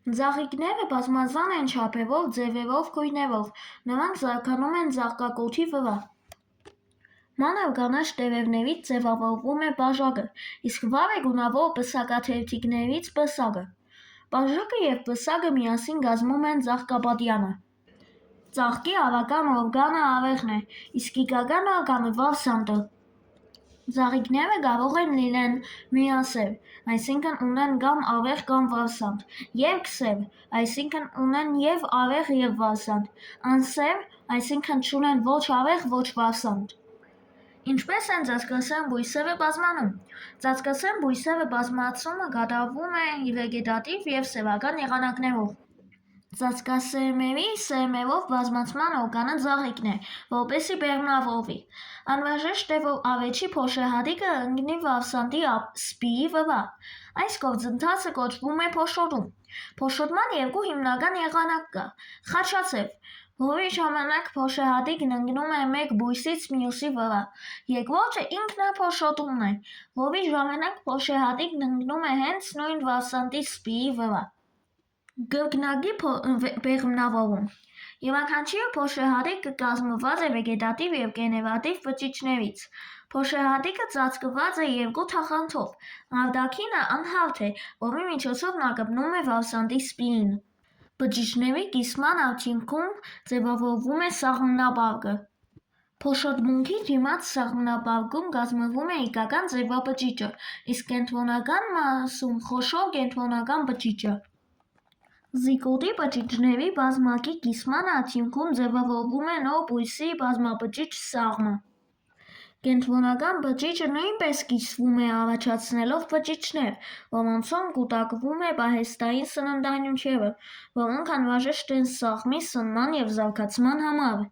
Ծաղիկները բազմազան են չափերով, ձևերով, գույներով, նրանք զարգանում են ծաղկակոթի վրա։ Մանր կանաչ տերևներից ձևավորվում է բաժակը, իսկ վառ գունավոր պսակաթերթիկներից պսակը։ Բաժակը և պսակը միասին կազմում են ծաղկաբադյանը։ Ծաղկի ավական օրգանը ավերն է, իսկ գիտական օրգանը վարսանդը։ Ծաղիկները կարող են լինեն միասև, այսինքն ունեն կամ ավեր կամ վարսանդ, երկսև, այսինքն ունեն և ավեր և վարսանդ, անսև, այսինքն չունեն ոչ ավեր, ոչ վարսանդ։ Ինչպես են ծածկասերմ բույսերը բազմանում։ Ծածկասերմ բույսերը բազմացումը կատարվում է վեգետատիվ և սևական եղանակներով։ Ծածկասերմերի սերմերով բազմացման օրգանը ծաղիկն է, որպեսզի բեղմնավորվի։ Անհրաժեշտ է, որ ավեջի փոշեհատիկը ընկնի վարսանդի սպիի վրա։ Այս գործընթացը կոչվում է փոշոտում։ Փոշոտման երկու հիմնական եղանակ կա՝ խաչաձև, որի ժամանակ փոշեհատիկն ընկնում է մեկ բույսից մյուսի վրա, երկրորդը ինքնափոշոտումն է, որի ժամանակ փոշեհատիկն ընկնում է հենց նույն վարսանդի սպիի վրա։ Կրկնակի բեղմնավորում։ Յուրաքանչյուր փոշեհատիկ կազմված է վեգետատիվ և գեներատիվ բջիջներից։ Փոշեհատիկը ծածկված է երկու թաղանթով։ Արտաքինը անհարթ է, որի միջոցով նա կպնում է վարսանդի սպիին։ Բջիջների կիսման արդյունքում ձևավորվում է սաղմնապարկը։ Փոշոտմունքի դիմաց սաղմնապարկում կազմվում է իգական ձևաբջիջը, իսկ կենտրոնական մասում խոշոր կենտրոնական բջիջը։ Զիգոտի բջիջների բազմակի կիսման արդյունքում ձևավորվում է նոր բույսի բազմաբջիջ սաղմը։ Կենտրոնական բջիջը նույնպես կիսվում է առաջացնելով բջիջներ, որոնցում կուտակվում է պահեստային սննդանյութերը, որոնք անհրաժեշտ են սաղմի սնման և զարգացման համար։